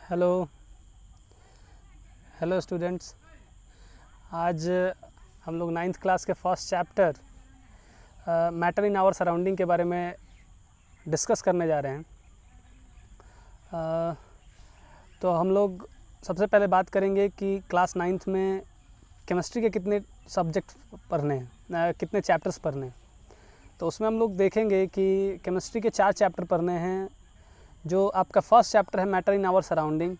Hello hello students. आज हम लोग 9th क्लास के first chapter matter in our surrounding के बारे में डिस्कस करने जा रहे हैं। तो हम लोग सबसे पहले बात करेंगे कि क्लास 9th में केमिस्ट्री के कितने सब्जेक्ट पढ़ने हैं, कितने चैप्टर्स पढ़ने हैं। तो उसमें हम लोग देखेंगे कि केमिस्ट्री के 4 चैप्टर पढ़ने हैं। जो आपका फर्स्ट चैप्टर है matter in our surrounding,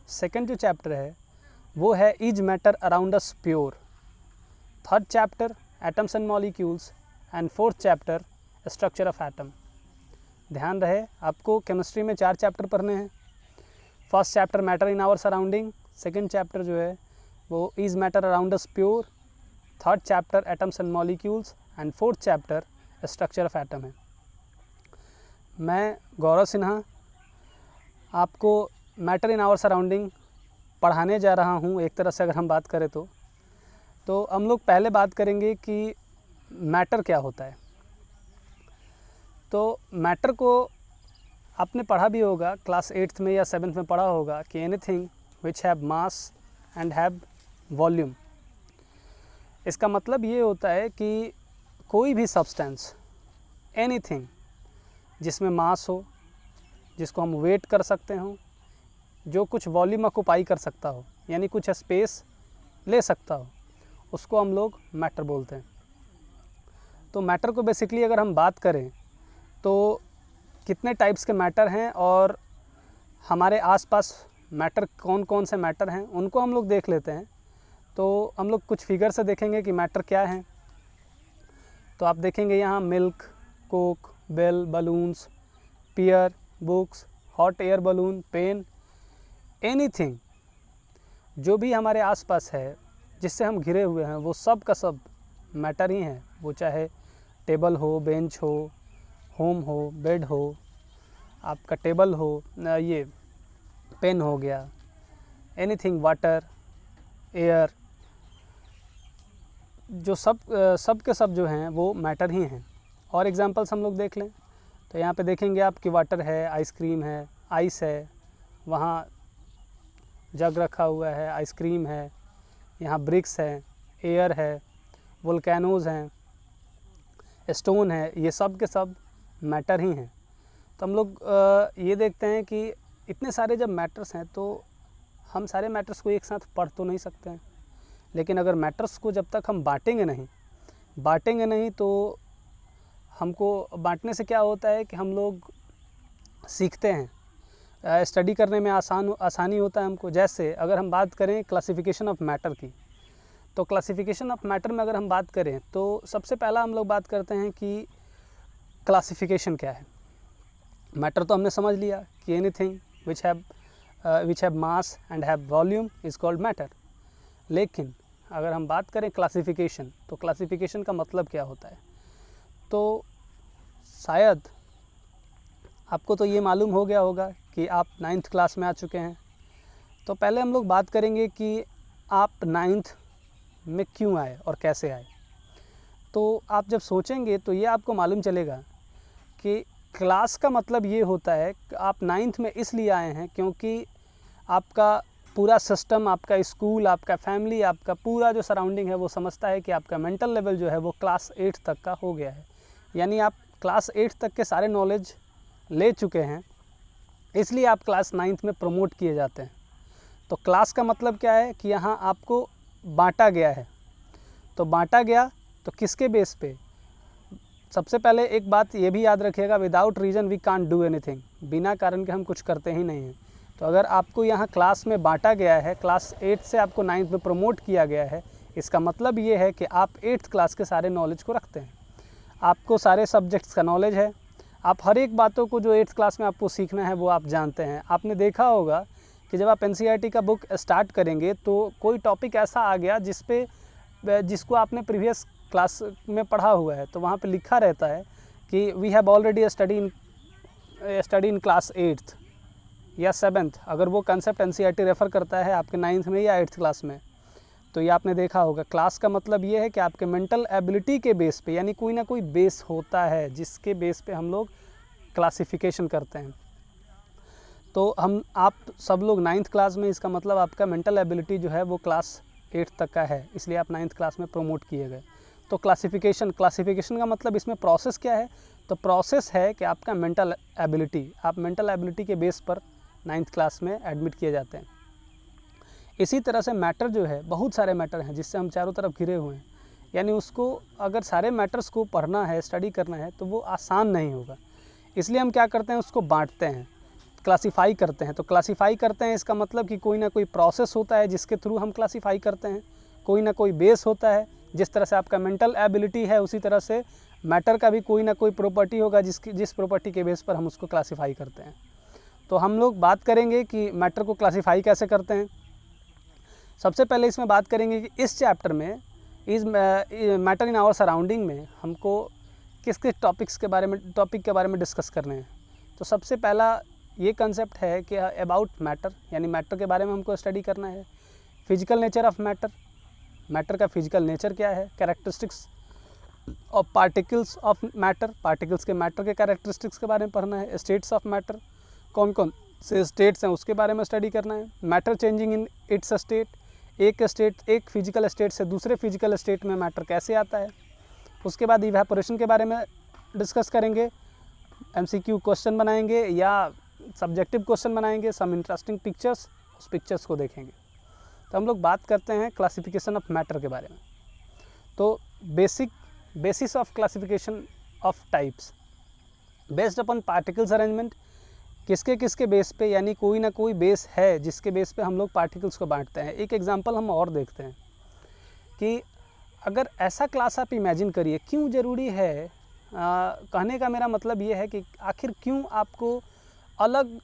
second जो चैप्टर है वो है is matter around us pure, third chapter atoms and molecules and fourth chapter structure of atom. ध्यान रहे आपको केमिस्ट्री में 4 चैप्टर पढ़ने हैं। First chapter matter in our surrounding, second chapter जो है वो is matter around us pure, third chapter atoms and molecules and fourth chapter structure of atom है। मैं गौरव सिन्हा आपको मैटर इन आवर सराउंडिंग पढ़ाने जा रहा हूँ। एक तरह से अगर हम बात करें तो हम लोग पहले बात करेंगे कि मैटर क्या होता है। तो मैटर को आपने पढ़ा भी होगा, क्लास 8th में या 7th में पढ़ा होगा कि anything which have mass and have volume. इसका मतलब ये होता है कि कोई भी सब्सटेंस, एनीथिंग जिसमें मास हो, जिसको हम वेट कर सकते हो, जो कुछ वॉल्यूम ऑक्युपाई कर सकता हो, यानी कुछ स्पेस ले सकता हो, उसको हम लोग मैटर बोलते हैं। तो मैटर को बेसिकली अगर हम बात करें तो कितने टाइप्स के मैटर हैं और हमारे आसपास मैटर कौन कौन से मैटर हैं उनको हम लोग देख लेते हैं। तो हम लोग कुछ फिगर से देखेंगे कि मैटर क्या है। तो आप देखेंगे यहाँ milk, Coke, bell, balloons, pear, books, hot air balloon, pen, anything जो भी हमारे आसपास है जिससे हम घिरे हुए हैं वो सब का सब मैटर ही है। वो चाहे टेबल हो, बेंच हो, होम हो, बेड हो, आपका टेबल हो, ये पेन हो गया, एनीथिंग, वाटर, एयर, जो सब के सब जो हैं वो मैटर ही हैं। और एग्जांपल्स हम लोग देख लें तो यहाँ पे देखेंगे आप कि वाटर है, आइसक्रीम है, आइस है, वहाँ जग रखा हुआ है, आइसक्रीम है, यहाँ ब्रिक्स है, एयर है, वोल्केनोज़ हैं, स्टोन है, ये सब के सब मैटर ही हैं। तो हम लोग ये देखते हैं कि इतने सारे जब मैटर्स हैं तो हम सारे मैटर्स को एक साथ पढ़ तो नहीं सकते हैं। लेकिन अगर मैटर्स को जब तक हम बांटेंगे नहीं तो हमको बांटने से क्या होता है कि हम लोग सीखते हैं, स्टडी करने में आसानी होता है हमको। जैसे अगर हम बात करें क्लासिफिकेशन ऑफ मैटर की, तो क्लासिफिकेशन ऑफ मैटर में अगर हम बात करें तो सबसे पहला हम लोग बात करते हैं कि क्लासिफिकेशन क्या है। मैटर तो हमने समझ लिया कि anything which have mass and have volume is called matter. लेकिन अगर हम बात करें क्लासिफिकेशन, तो क्लासिफिकेशन का मतलब क्या होता है। तो शायद आपको तो ये मालूम हो गया होगा कि आप 9th क्लास में आ चुके हैं। तो पहले हम लोग बात करेंगे कि आप 9th में क्यों आए और कैसे आए। तो आप जब सोचेंगे तो ये आपको मालूम चलेगा कि क्लास का मतलब ये होता है कि आप 9th में इसलिए आए हैं क्योंकि आपका पूरा सिस्टम, आपका स्कूल, आपका फैमिली, आपका पूरा जो सराउंडिंग है वो समझता है कि आपका मेंटल लेवल जो है वो क्लास 8 तक का हो गया है। यानी आप क्लास 8 तक के सारे नॉलेज ले चुके हैं, इसलिए आप क्लास 9th में प्रमोट किए जाते हैं। तो क्लास का मतलब क्या है कि यहाँ आपको बांटा गया है। तो बांटा गया तो किसके बेस पे। सबसे पहले एक बात ये भी याद रखिएगा, without reason we can't do anything. बिना कारण के हम कुछ करते ही नहीं हैं। तो अगर आपको यहाँ क्लास में बांटा गया है, क्लास 8 से आपको 9th में प्रमोट किया गया है, इसका मतलब ये है कि आप 8th क्लास के सारे नॉलेज को रखते हैं। आपको सारे सब्जेक्ट्स का नॉलेज है। आप हर एक बातों को जो 8th क्लास में आपको सीखना है वो आप जानते हैं। आपने देखा होगा कि जब आप NCERT का बुक स्टार्ट करेंगे तो कोई टॉपिक ऐसा आ गया जिसको आपने प्रीवियस क्लास में पढ़ा हुआ है, तो वहाँ पे लिखा रहता है कि we have already study in class 8th या 7th। अगर वो कंसेप्ट NCERT रेफ़र करता है आपके 9th में या 8th क्लास में, तो ये आपने देखा होगा। क्लास का मतलब ये है कि आपके मेंटल एबिलिटी के बेस पे, यानी कोई ना कोई बेस होता है जिसके बेस पे हम लोग क्लासिफिकेशन करते हैं। तो हम आप सब लोग 9th क्लास में, इसका मतलब आपका मेंटल एबिलिटी जो है वो क्लास 8 तक का है, इसलिए आप 9th क्लास में प्रमोट किए गए। तो क्लासिफिकेशन का मतलब इसमें प्रोसेस क्या है? तो प्रोसेस है कि आपका मेंटल एबिलिटी, आप मेंटल एबिलिटी के बेस पर 9th क्लास में एडमिट किए जाते हैं। इसी तरह से मैटर जो है, बहुत सारे मैटर हैं जिससे हम चारों तरफ घिरे हुए हैं, यानी उसको अगर सारे मैटर्स को पढ़ना है, स्टडी करना है, तो वो आसान नहीं होगा। इसलिए हम क्या करते हैं, उसको बांटते हैं, क्लासीफाई करते हैं। तो क्लासीफाई करते हैं इसका मतलब कि कोई ना कोई प्रोसेस होता है जिसके थ्रू हम क्लासीफाई करते हैं, कोई ना कोई बेस होता है। जिस तरह से आपका मेंटल एबिलिटी है, उसी तरह से मैटर का भी कोई ना कोई प्रॉपर्टी होगा जिस प्रॉपर्टी के बेस पर हम उसको क्लासीफाई करते हैं। तो हम लोग बात करेंगे कि मैटर को क्लासीफाई कैसे करते हैं। सबसे पहले इसमें बात करेंगे कि इस चैप्टर में मैटर इन आवर सराउंडिंग में हमको किस किस टॉपिक के बारे में डिस्कस करने हैं। तो सबसे पहला ये कंसेप्ट है कि अबाउट मैटर, यानी मैटर के बारे में हमको स्टडी करना है। Physical nature of matter, matter का फिजिकल नेचर क्या है। Characteristics of particles of matter, particles के मैटर के कैरेक्टरिस्टिक्स के बारे में पढ़ना है। स्टेट्स ऑफ मैटर, कौन कौन से स्टेट्स हैं उसके बारे में स्टडी करना है। Matter changing in its state, एक फिजिकल स्टेट से दूसरे फिजिकल स्टेट में मैटर कैसे आता है। उसके बाद इवेपोरेशन के बारे में डिस्कस करेंगे, MCQ क्वेश्चन बनाएंगे या सब्जेक्टिव क्वेश्चन बनाएंगे, सम इंटरेस्टिंग पिक्चर्स, उस पिक्चर्स को देखेंगे। तो हम लोग बात करते हैं क्लासिफिकेशन ऑफ मैटर के बारे में। तो basis of classification of types based upon particles arrangement, किसके बेस पे, यानी कोई ना कोई बेस है जिसके बेस पे हम लोग पार्टिकल्स को बांटते हैं। एक एग्जांपल हम और देखते हैं कि अगर ऐसा क्लास आप इमेजिन करिए, क्यों ज़रूरी है, कहने का मेरा मतलब ये है कि आखिर क्यों आपको अलग,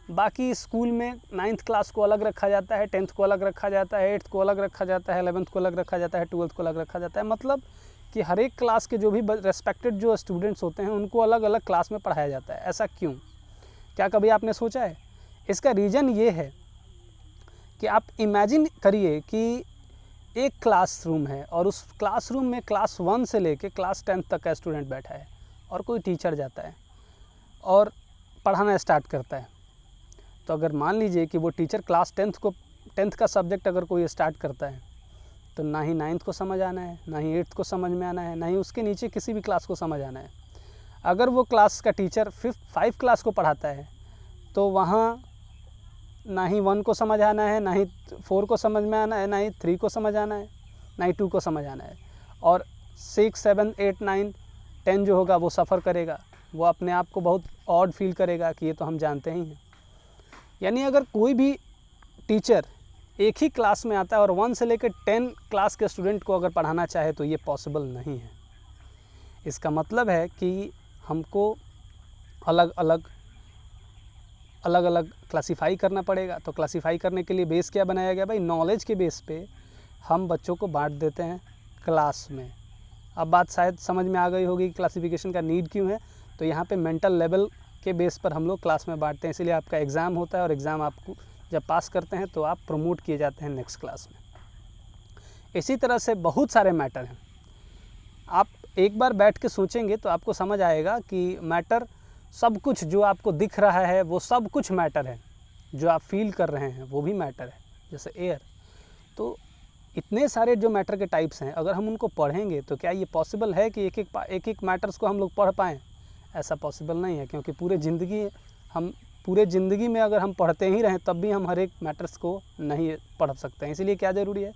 बाकी स्कूल में 9th क्लास को अलग रखा जाता है, 10th को अलग रखा जाता है, 8th को अलग रखा जाता है, 11th को अलग रखा जाता है, 12th को अलग रखा जाता है। मतलब कि हर एक क्लास के जो भी रेस्पेक्टेड जो स्टूडेंट्स होते हैं उनको अलग अलग क्लास में पढ़ाया जाता है। ऐसा क्यों? क्या कभी आपने सोचा है? इसका रीज़न ये है कि आप इमेजिन करिए कि एक क्लासरूम है और उस क्लासरूम में क्लास 1 से लेके क्लास 10th तक का स्टूडेंट बैठा है और कोई टीचर जाता है और पढ़ाना स्टार्ट करता है। तो अगर मान लीजिए कि वो टीचर क्लास 10th का सब्जेक्ट अगर कोई स्टार्ट करता है, तो ना ही 9th को समझ आना है, ना ही 8th को समझ में आना है, ना ही उसके नीचे किसी भी क्लास को समझ आना है। अगर वो क्लास का टीचर 5 क्लास को पढ़ाता है, तो वहाँ ना ही 1 को समझ आना है, ना ही 4 को समझ में आना है, ना ही 3 को समझ आना है, ना ही 2 को समझ आना है। और 6, 7, 8, 9, 10 जो होगा वो सफ़र करेगा, वो अपने आप को बहुत ऑड फील करेगा कि ये तो हम जानते ही हैं। यानी अगर कोई भी टीचर एक ही क्लास में आता है और 1 से लेकर 10 क्लास के स्टूडेंट को अगर पढ़ाना चाहे तो ये पॉसिबल नहीं है। इसका मतलब है कि हमको अलग अलग क्लासीफाई करना पड़ेगा। तो क्लासीफाई करने के लिए बेस क्या बनाया गया भाई? नॉलेज के बेस पे हम बच्चों को बांट देते हैं क्लास में। अब बात शायद समझ में आ गई होगी कि क्लासिफिकेशन का नीड क्यों है। तो यहाँ पे मेंटल लेवल के बेस पर हम लोग क्लास में बांटते हैं, इसलिए आपका एग्ज़ाम होता है और एग्ज़ाम आपको जब पास करते हैं तो आप प्रमोट किए जाते हैं नेक्स्ट क्लास में। इसी तरह से बहुत सारे मैटर हैं। आप एक बार बैठ के सोचेंगे तो आपको समझ आएगा कि मैटर सब कुछ जो आपको दिख रहा है वो सब कुछ मैटर है, जो आप फील कर रहे हैं वो भी मैटर है, जैसे एयर। तो इतने सारे जो मैटर के टाइप्स हैं, अगर हम उनको पढ़ेंगे तो क्या ये पॉसिबल है कि एक एक मैटर्स को हम लोग पढ़ पाएँ? ऐसा पॉसिबल नहीं है, क्योंकि पूरे ज़िंदगी में अगर हम पढ़ते ही रहें तब भी हम हर एक मैटर्स को नहीं पढ़ सकते हैं। इसीलिए क्या ज़रूरी है?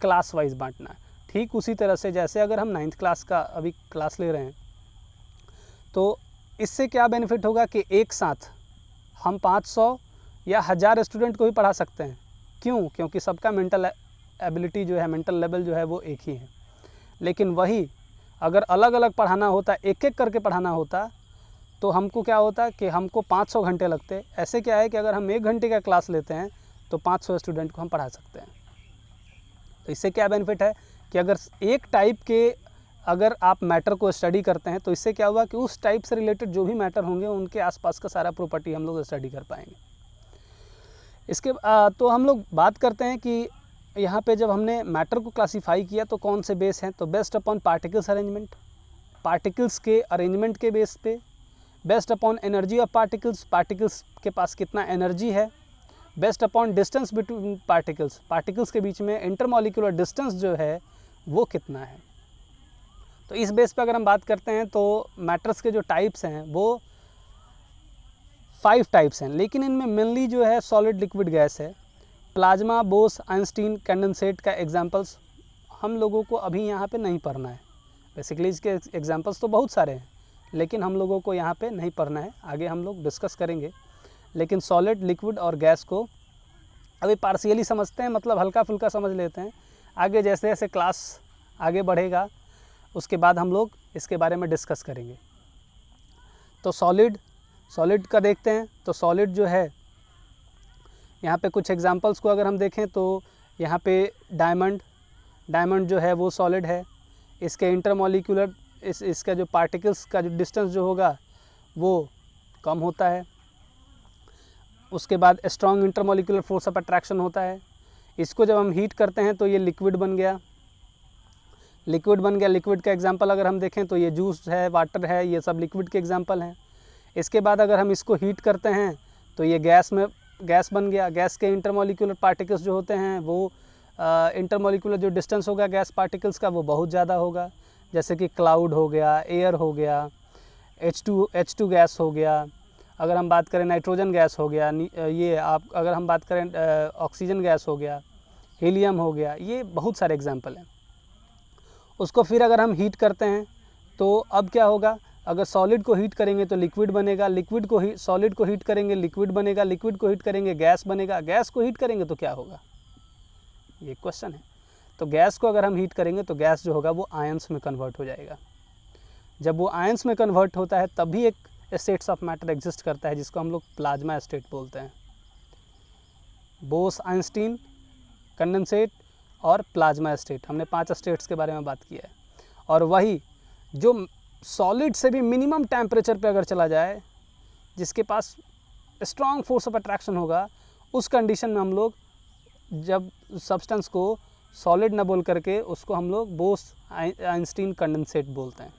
क्लास वाइज बांटना। ठीक उसी तरह से जैसे अगर हम 9th क्लास का अभी क्लास ले रहे हैं, तो इससे क्या बेनिफिट होगा कि एक साथ हम 500 या 1000 स्टूडेंट को भी पढ़ा सकते हैं। क्यों? क्योंकि सबका मेंटल एबिलिटी जो है, मेंटल लेवल जो है वो एक ही है। लेकिन वही अगर अलग अलग पढ़ाना होता, एक एक करके पढ़ाना होता, तो हमको क्या होता कि हमको 500 घंटे लगते। ऐसे क्या है कि अगर हम 1 घंटे का क्लास लेते हैं तो 500 स्टूडेंट को हम पढ़ा सकते हैं। तो इससे क्या बेनिफिट है कि अगर एक टाइप के अगर आप मैटर को स्टडी करते हैं तो इससे क्या हुआ कि उस टाइप से रिलेटेड जो भी मैटर होंगे उनके आसपास का सारा प्रॉपर्टी हम लोग स्टडी कर पाएंगे। इसके तो हम लोग बात करते हैं कि यहाँ पे जब हमने मैटर को क्लासीफाई किया तो कौन से बेस हैं? तो based upon particles arrangement, particles के अरेंजमेंट के बेस पे based upon energy of particles, particles के पास कितना एनर्जी है, based upon distance between particles, particles के बीच में इंटरमॉलिक्यूलर डिस्टेंस जो है वो कितना है। तो इस बेस पे अगर हम बात करते हैं तो मैटर्स के जो टाइप्स हैं वो 5 टाइप्स हैं, लेकिन इनमें मेनली जो है सॉलिड, लिक्विड, गैस है। प्लाज्मा, बोस, आइंस्टीन, कंडेंसेट का एग्जांपल्स हम लोगों को अभी यहाँ पे नहीं पढ़ना है। बेसिकली इसके एग्जांपल्स तो बहुत सारे हैं, लेकिन हम लोगों को यहाँ पे नहीं पढ़ना है, आगे हम लोग डिस्कस करेंगे। लेकिन सॉलिड, लिक्विड और गैस को अभी पार्शियली समझते हैं, मतलब हल्का फुल्का समझ लेते हैं। आगे जैसे जैसे क्लास आगे बढ़ेगा उसके बाद हम लोग इसके बारे में डिस्कस करेंगे। तो सॉलिड का देखते हैं। तो सॉलिड जो है यहाँ पे कुछ एग्जांपल्स को अगर हम देखें तो यहाँ पे डायमंड जो है वो सॉलिड है। इसके इंटरमॉलिक्यूलर इसका जो पार्टिकल्स का जो डिस्टेंस जो होगा वो कम होता है। उसके बाद strong intermolecular force of attraction होता है। इसको जब हम हीट करते हैं तो ये लिक्विड बन गया। लिक्विड का एग्जांपल अगर हम देखें तो ये जूस है, वाटर है, ये सब लिक्विड के एग्जांपल हैं। इसके बाद अगर हम इसको हीट करते हैं तो ये गैस बन गया। गैस के इंटरमॉलिक्यूलर पार्टिकल्स जो होते हैं वो इंटरमॉलिक्यूलर जो डिस्टेंस होगा गैस पार्टिकल्स का वो बहुत ज़्यादा होगा, जैसे कि क्लाउड हो गया, एयर हो गया, H2 गैस हो गया। अगर हम बात करें नाइट्रोजन गैस हो गया, अगर हम बात करें ऑक्सीजन गैस हो गया, हीलियम हो गया, ये बहुत सारे एग्जाम्पल हैं। उसको फिर अगर हम हीट करते हैं तो अब क्या होगा, अगर सॉलिड को हीट करेंगे तो लिक्विड बनेगा, सॉलिड को हीट करेंगे लिक्विड बनेगा, लिक्विड को हीट करेंगे गैस बनेगा, गैस को हीट करेंगे तो क्या होगा, ये क्वेश्चन है। तो गैस को अगर हम हीट करेंगे तो गैस जो होगा वो आयंस में कन्वर्ट हो जाएगा। जब वो आयंस में कन्वर्ट होता है तभी एक स्टेट्स ऑफ मैटर एग्जिस्ट करता है, जिसको हम लोग प्लाज्मा स्टेट बोलते हैं। बोस, आइंस्टीन, कंडेंसेट और प्लाज्मा स्टेट, हमने 5 स्टेट्स के बारे में बात की है। और वही जो सॉलिड से भी मिनिमम टेम्परेचर पे अगर चला जाए, जिसके पास स्ट्रॉन्ग फोर्स ऑफ अट्रैक्शन होगा, उस कंडीशन में हम लोग जब सब्सटेंस को सॉलिड न बोल करके उसको हम लोग बोस, आइंस्टीन, कंडेंसेट बोलते हैं।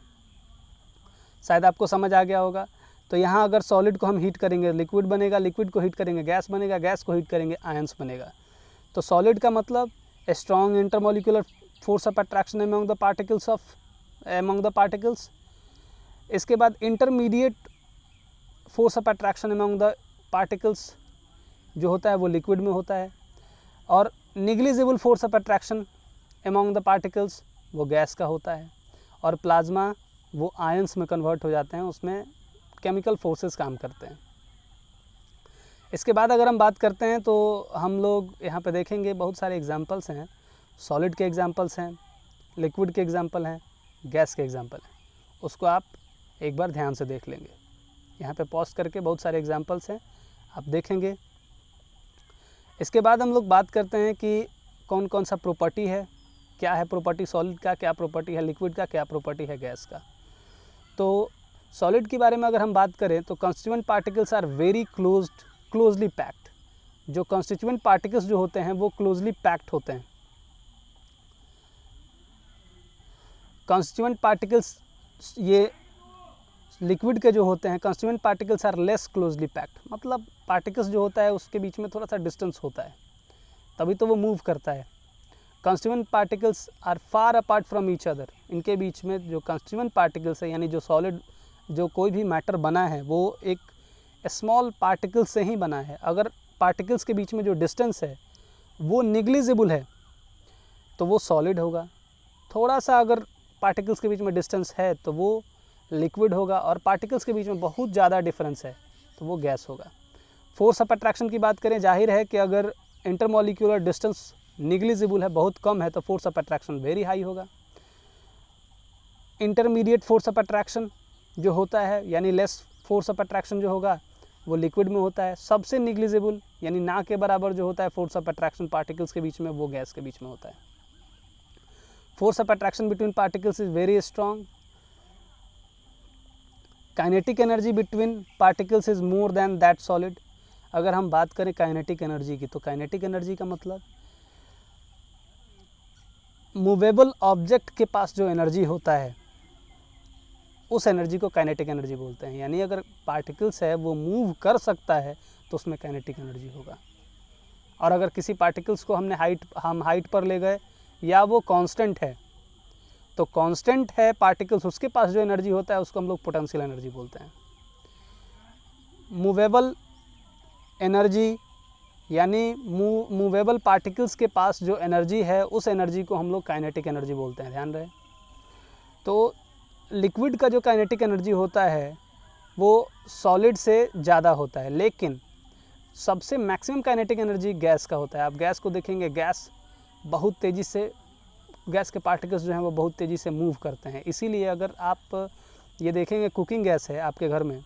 शायद आपको समझ आ गया होगा। तो यहाँ अगर सॉलिड को हम हीट करेंगे लिक्विड बनेगा, लिक्विड को हीट करेंगे गैस बनेगा, गैस को हीट करेंगे आयंस बनेगा। तो सॉलिड का मतलब strong intermolecular force of attraction among the particles. इसके बाद intermediate force of attraction among the particles जो होता है वो लिक्विड में होता है। और negligible force of attraction among the particles वो गैस का होता है। और प्लाज्मा वो आयंस में कन्वर्ट हो जाते हैं, उसमें केमिकल फोर्सेस काम करते हैं। इसके बाद अगर हम बात करते हैं तो हम लोग यहाँ पे देखेंगे बहुत सारे एग्जांपल्स हैं। सॉलिड के एग्जांपल्स हैं, लिक्विड के एग्जांपल हैं, गैस के एग्जांपल हैं। उसको आप एक बार ध्यान से देख लेंगे। यहाँ पे पॉज करके बहुत सारे एग्जांपल्स हैं, आप देखेंगे। इसके बाद हम लोग बात करते हैं कि कौन कौन सा प्रॉपर्टी है, क्या है प्रॉपर्टी सॉलिड का, क्या प्रॉपर्टी है लिक्विड का, क्या प्रॉपर्टी है गैस का। तो सॉलिड के बारे में अगर हम बात करें तो constituent particles are very closely packed. जो कंस्टिट्यूएंट पार्टिकल्स जो होते हैं वो क्लोजली पैक्ड होते हैं। कंस्टिट्यूएंट पार्टिकल्स ये लिक्विड के जो होते हैं, constituent particles are less closely packed, मतलब पार्टिकल्स जो होता है उसके बीच में थोड़ा सा डिस्टेंस होता है, तभी तो वो मूव करता है। Constituent particles are far apart from each other. इनके बीच में जो कंस्टिट्यूएंट पार्टिकल्स है, यानी जो सॉलिड, जो कोई भी मैटर बना है वो एक स्मॉल पार्टिकल से ही बना है। अगर पार्टिकल्स के बीच में जो डिस्टेंस है वो निग्लिजिबल है तो वो सॉलिड होगा। थोड़ा सा अगर पार्टिकल्स के बीच में डिस्टेंस है तो वो लिक्विड होगा, और पार्टिकल्स के बीच में बहुत ज़्यादा डिफरेंस है तो वो गैस होगा। फोर्स ऑफ अट्रैक्शन की बात करें, जाहिर है कि अगर इंटरमॉलिक्यूलर डिस्टेंस निग्लिजिबल है, बहुत कम है, तो force of attraction very high होगा। इंटरमीडिएट फोर्स ऑफ अट्रैक्शन जो होता है, यानी लेस फोर्स ऑफ अट्रैक्शन जो होगा वो लिक्विड में होता है। सबसे निग्लिजिबल यानी ना के बराबर जो होता है फोर्स ऑफ अट्रैक्शन पार्टिकल्स के बीच में, वो गैस के बीच में होता है। Force of attraction between particles is very strong. Kinetic energy between particles is more than that solid. अगर हम बात करें काइनेटिक एनर्जी की, तो काइनेटिक एनर्जी का मतलब मूवेबल ऑब्जेक्ट के पास जो एनर्जी होता है उस एनर्जी को काइनेटिक एनर्जी बोलते हैं। यानी अगर पार्टिकल्स है वो मूव कर सकता है तो उसमें काइनेटिक एनर्जी होगा। और अगर किसी पार्टिकल्स को हम हाइट पर ले गए या वो कांस्टेंट है, तो कांस्टेंट है पार्टिकल्स, उसके पास जो एनर्जी होता है उसको हम लोग पोटेंशियल एनर्जी बोलते हैं। मूवेबल एनर्जी यानी मूवेबल पार्टिकल्स के पास जो एनर्जी है उस एनर्जी को हम लोग काइनेटिक एनर्जी बोलते हैं, ध्यान रहे। तो लिक्विड का जो काइनेटिक एनर्जी होता है वो सॉलिड से ज़्यादा होता है, लेकिन सबसे मैक्सिमम काइनेटिक एनर्जी गैस का होता है। आप गैस को देखेंगे, गैस बहुत तेज़ी से, गैस के पार्टिकल्स जो हैं वो बहुत तेज़ी से मूव करते हैं। इसीलिए अगर आप ये देखेंगे कुकिंग गैस है आपके घर में,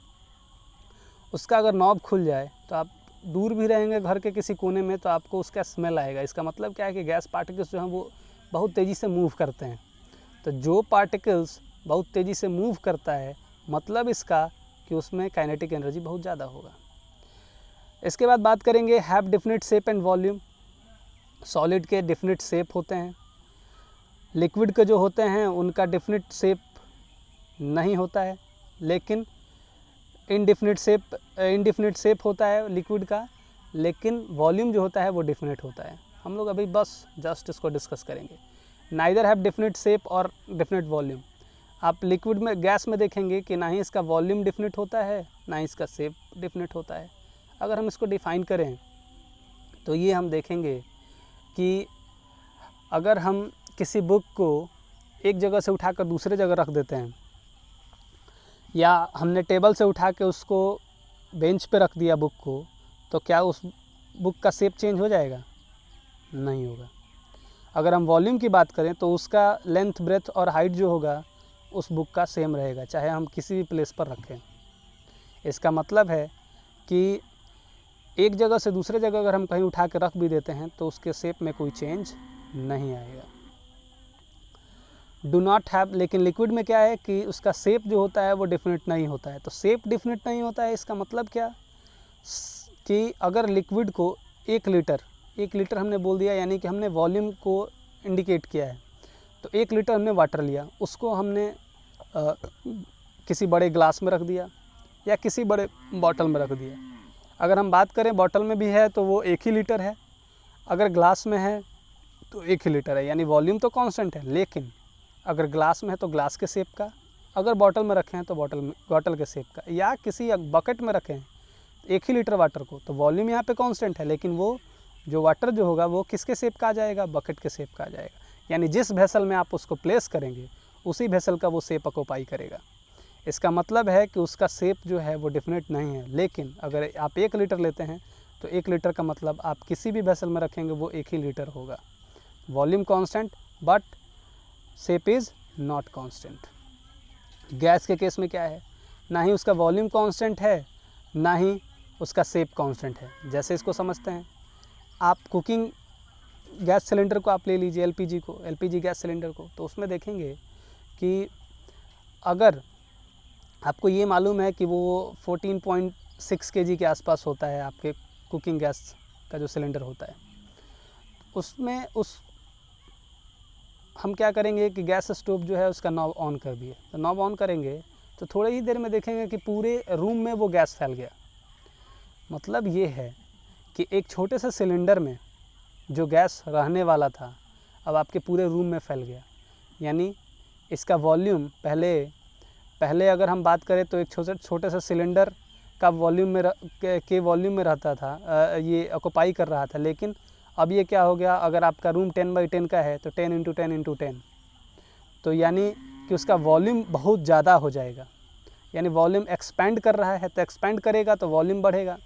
उसका अगर नॉब खुल जाए तो आप दूर भी रहेंगे घर के किसी कोने में तो आपको उसका स्मेल आएगा। इसका मतलब क्या है कि गैस पार्टिकल्स जो हैं वो बहुत तेज़ी से मूव करते हैं। तो जो पार्टिकल्स बहुत तेज़ी से मूव करता है मतलब इसका कि उसमें काइनेटिक एनर्जी बहुत ज़्यादा होगा। इसके बाद बात करेंगे have definite shape and volume. Solid के डिफिनिट शेप होते हैं, लिक्विड के जो होते हैं उनका डिफिनिट शेप नहीं होता है, लेकिन इनडिफिनिट शेप होता है लिक्विड का, लेकिन वॉल्यूम जो होता है वो डिफिनिट होता है। हम लोग अभी बस जस्ट इसको डिस्कस करेंगे। नाइदर हैव डिफिनिट शेप और डिफिनिट वॉल्यूम। आप लिक्विड में, गैस में देखेंगे कि ना ही इसका वॉल्यूम डिफिनिट होता है ना ही इसका शेप डिफिनिट होता है। अगर हम इसको डिफ़ाइन करें तो ये हम देखेंगे कि अगर हम किसी बुक को एक जगह से उठाकर दूसरे जगह रख देते हैं, या हमने टेबल से उठा के उसको बेंच पे रख दिया बुक को, तो क्या उस बुक का शेप चेंज हो जाएगा? नहीं होगा। अगर हम वॉल्यूम की बात करें तो उसका लेंथ, ब्रेथ और हाइट जो होगा उस बुक का सेम रहेगा, चाहे हम किसी भी प्लेस पर रखें। इसका मतलब है कि एक जगह से दूसरे जगह अगर हम कहीं उठा के रख भी देते हैं तो उसके शेप में कोई चेंज नहीं आएगा। डू नॉट हैव, लेकिन लिक्विड में क्या है कि उसका शेप जो होता है वो डिफिनिट नहीं होता है। तो शेप डिफिनिट नहीं होता है, इसका मतलब क्या कि अगर लिक्विड को 1 लीटर हमने बोल दिया, यानी कि हमने वॉल्यूम को इंडिकेट किया है। तो 1 लीटर हमने वाटर लिया, उसको हमने किसी बड़े ग्लास में रख दिया या किसी बड़े बॉटल में रख दिया। अगर हम बात करें बॉटल में भी है तो वो 1 ही लीटर है, अगर ग्लास में है तो 1 ही लीटर है, यानी वॉल्यूम तो कांस्टेंट है। लेकिन अगर ग्लास में है तो ग्लास के शेप का, अगर बॉटल में रखें तो बॉटल के शेप का, या किसी बकेट में रखें 1 ही लीटर वाटर को, तो वॉल्यूम यहाँ पे कांस्टेंट है, लेकिन वो जो वाटर जो होगा वो किसके शेप का आ जाएगा? बकेट के शेप का आ जाएगा। यानी जिस वेसल में आप उसको प्लेस करेंगे उसी वेसल का वो शेप ऑक्यूपाई करेगा। इसका मतलब है कि उसका शेप जो है वो डिफिनिट नहीं है। लेकिन अगर आप 1 लीटर लेते हैं तो 1 लीटर का मतलब आप किसी भी वेसल में रखेंगे वो 1 ही लीटर होगा। Volume constant but shape is not constant. Gas के केस में क्या है? ना ही उसका वॉल्यूम कांस्टेंट है ना ही उसका शेप कांस्टेंट है। जैसे इसको समझते हैं, आप कुकिंग गैस सिलेंडर को आप ले लीजिए, एलपीजी गैस सिलेंडर को, तो उसमें देखेंगे कि अगर आपको ये मालूम है कि वो 14.6 kg के आसपास होता है, आपके कुकिंग गैस का जो सिलेंडर होता है, उसमें हम क्या करेंगे कि गैस स्टोव जो है उसका नॉब ऑन कर दिए। तो नॉब ऑन करेंगे तो थोड़ी ही देर में देखेंगे कि पूरे रूम में वो गैस फैल गया। मतलब ये है कि एक छोटे से सिलेंडर में जो गैस रहने वाला था अब आपके पूरे रूम में फैल गया। यानी इसका वॉल्यूम पहले अगर हम बात करें तो एक छोटे से सिलेंडर का वॉल्यूम में रहता था, ये ऑक्यूपाई कर रहा था। लेकिन अब ये क्या हो गया, अगर आपका रूम 10x10 का है तो 10 × 10 × 10, तो यानी कि उसका वॉल्यूम बहुत ज़्यादा हो जाएगा। यानी वॉल्यूम एक्सपेंड कर रहा है, तो एक्सपेंड करेगा तो वॉल्यूम बढ़ेगा,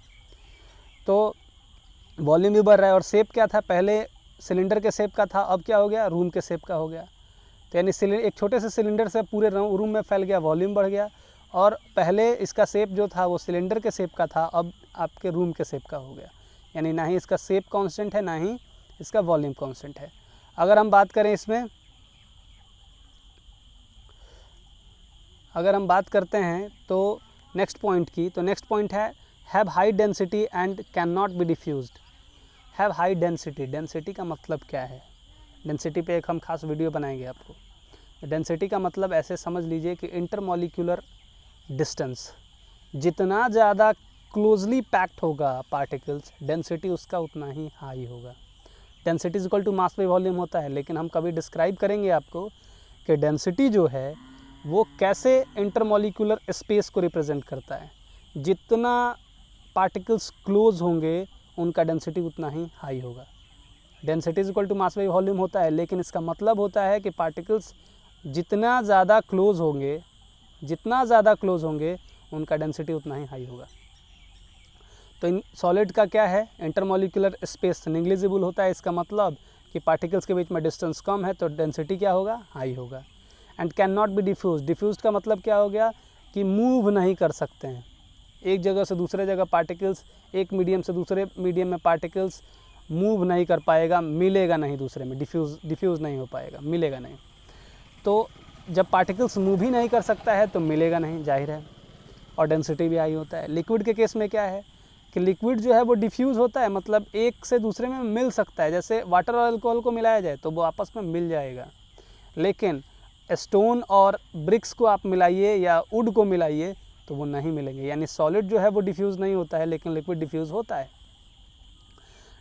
तो वॉल्यूम भी बढ़ रहा है। और शेप क्या था? पहले सिलेंडर के शेप का था, अब क्या हो गया? रूम के शेप का हो गया। तो यानी एक छोटे से सिलेंडर से पूरे रूम में फैल गया, वॉल्यूम बढ़ गया। और पहले इसका शेप जो था वो सिलेंडर के शेप का था, अब आपके रूम के शेप का हो गया। यानी ना ही इसका शेप कांस्टेंट है ना ही इसका वॉल्यूम कांस्टेंट है। अगर हम बात करें इसमें, अगर हम बात करते हैं तो नेक्स्ट पॉइंट की, तो नेक्स्ट पॉइंट है have high density and can not B diffused. Have high density, density का मतलब क्या है? डेंसिटी पे एक हम खास वीडियो बनाएंगे आपको। डेंसिटी का मतलब ऐसे समझ लीजिए कि इंटरमॉलिक्यूलर डिस्टेंस, जितना ज़्यादा क्लोजली पैक्ड होगा पार्टिकल्स, डेंसिटी उसका उतना ही हाई होगा। Density is equal to mass by volume होता है, लेकिन हम कभी डिस्क्राइब करेंगे आपको कि डेंसिटी जो है वो कैसे इंटरमॉलिक्यूलर स्पेस को रिप्रेजेंट करता है। जितना पार्टिकल्स क्लोज होंगे उनका डेंसिटी उतना ही हाई होगा। Density is equal to mass by volume होता है, लेकिन इसका मतलब होता है कि पार्टिकल्स जितना ज़्यादा क्लोज होंगे उनका डेंसिटी उतना ही हाई होगा। तो इन सॉलिड का क्या है, इंटरमॉलिक्यूलर स्पेस निग्लिजिबल होता है। इसका मतलब कि पार्टिकल्स के बीच में डिस्टेंस कम है तो डेंसिटी क्या होगा, हाई होगा। And can not be diffuse, diffuse का मतलब क्या हो गया कि मूव नहीं कर सकते हैं। एक जगह से दूसरे जगह पार्टिकल्स, एक मीडियम से दूसरे मीडियम में पार्टिकल्स मूव नहीं कर पाएगा, मिलेगा नहीं दूसरे में, डिफ्यूज़ नहीं हो पाएगा, मिलेगा नहीं। तो जब पार्टिकल्स मूव ही नहीं कर सकता है तो मिलेगा नहीं, जाहिर है, और डेंसिटी भी हाई होता है। लिक्विड के केस में क्या है कि लिक्विड जो है वो डिफ्यूज़ होता है, मतलब एक से दूसरे में मिल सकता है। जैसे वाटर और अल्कोहल को मिलाया जाए तो वो आपस में मिल जाएगा, लेकिन स्टोन और ब्रिक्स को आप मिलाइए या वुड को मिलाइए तो वो नहीं मिलेंगे। यानी सॉलिड जो है वो डिफ्यूज़ नहीं होता है, लेकिन लिक्विड डिफ्यूज़ होता है।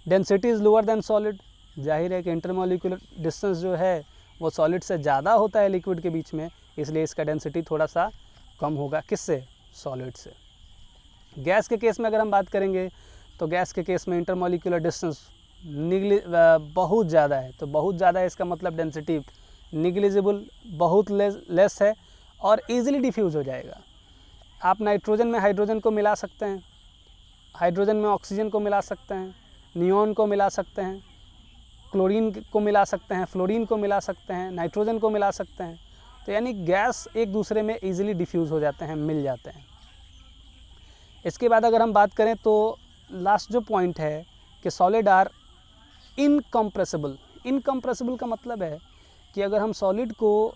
Density is lower than solid, जाहिर है कि इंटरमॉलिक्यूलर डिस्टेंस जो है वो सॉलिड से ज़्यादा होता है लिक्विड के बीच में, इसलिए इसका डेंसिटी थोड़ा सा कम होगा। किससे, सॉलिड से। गैस के केस में अगर हम बात करेंगे तो गैस के केस में इंटरमॉलिक्यूलर डिस्टेंस बहुत ज़्यादा है। तो बहुत ज़्यादा है इसका मतलब डेंसिटी निग्लिजिबल, बहुत लेस है और ईजिली डिफ्यूज़ हो जाएगा। आप नाइट्रोजन में हाइड्रोजन को मिला सकते हैं, हाइड्रोजन में ऑक्सीजन को मिला सकते हैं, नियॉन को मिला सकते हैं, क्लोरीन को मिला सकते हैं, फ्लोरीन को मिला सकते हैं, नाइट्रोजन को मिला सकते हैं। तो यानी गैस एक दूसरे में ईजिली डिफ्यूज़ हो जाते हैं, मिल जाते हैं। इसके बाद अगर हम बात करें तो लास्ट जो पॉइंट है कि सॉलिड आर इनकम्प्रेसिबल। इनकम्प्रेसिबल का मतलब है कि अगर हम सॉलिड को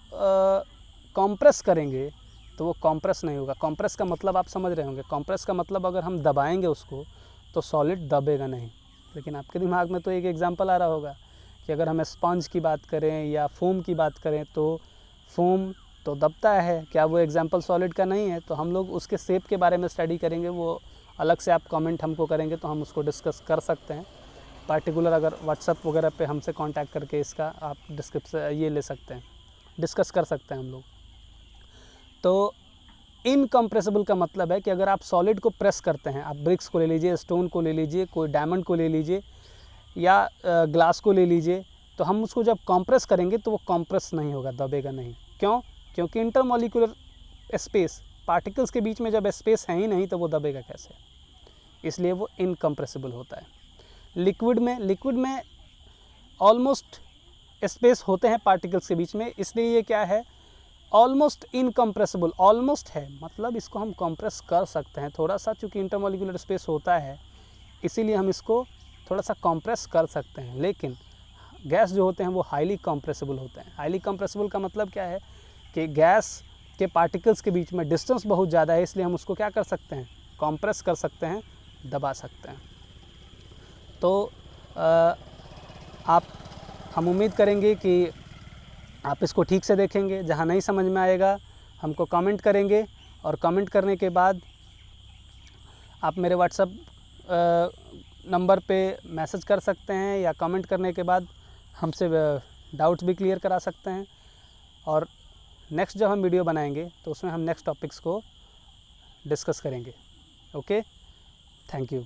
कंप्रेस करेंगे तो वो कंप्रेस नहीं होगा। कंप्रेस का मतलब आप समझ रहे होंगे, कंप्रेस का मतलब अगर हम दबाएंगे उसको तो सॉलिड दबेगा नहीं। लेकिन आपके दिमाग में तो एक एग्जांपल आ रहा होगा कि अगर हम स्पंज की बात करें या फोम की बात करें तो फोम तो दबता है, क्या वो एग्जांपल सॉलिड का नहीं है? तो हम लोग उसके शेप के बारे में स्टडी करेंगे, वो अलग से आप कमेंट हमको करेंगे तो हम उसको डिस्कस कर सकते हैं। पार्टिकुलर अगर व्हाट्सएप वगैरह पे हमसे कांटेक्ट करके इसका आप डिस्क्रिप्शन ये ले सकते हैं, डिस्कस कर सकते हैं हम लोग। तो इनकम्प्रेसिबल का मतलब है कि अगर आप सॉलिड को प्रेस करते हैं, आप ब्रिक्स को ले लीजिए, स्टोन को ले लीजिए, कोई डायमंड को ले लीजिए या ग्लास को ले लीजिए, तो हम उसको जब कंप्रेस करेंगे तो वो कंप्रेस नहीं होगा, दबेगा नहीं। क्यों? क्योंकि इंटरमॉलिक्यूलर स्पेस, पार्टिकल्स के बीच में जब स्पेस है ही नहीं तो वो दबेगा कैसे, इसलिए वो इनकम्प्रेसिबल होता है। लिक्विड में ऑलमोस्ट स्पेस होते हैं पार्टिकल्स के बीच में, इसलिए ये क्या है, ऑलमोस्ट इनकम्प्रेसिबल। ऑलमोस्ट है मतलब इसको हम कंप्रेस कर सकते हैं थोड़ा सा, चूँकि इंटरमॉलिक्यूलर स्पेस होता है इसीलिए हम इसको थोड़ा सा कंप्रेस कर सकते हैं। लेकिन गैस जो होते हैं वो हाईली कंप्रेसिबल होते हैं। हाईली कंप्रेसिबल का मतलब क्या है कि गैस के पार्टिकल्स के बीच में डिस्टेंस बहुत ज़्यादा है, इसलिए हम उसको क्या कर सकते हैं, कंप्रेस कर सकते हैं, दबा सकते हैं। तो हम उम्मीद करेंगे कि आप इसको ठीक से देखेंगे। जहाँ नहीं समझ में आएगा हमको कमेंट करेंगे, और कमेंट करने के बाद आप मेरे व्हाट्सएप नंबर पे मैसेज कर सकते हैं, या कमेंट करने के बाद हमसे डाउट्स भी क्लियर करा सकते हैं। और नेक्स्ट जब हम वीडियो बनाएंगे तो उसमें हम नेक्स्ट टॉपिक्स को डिस्कस करेंगे। Okay, thank you.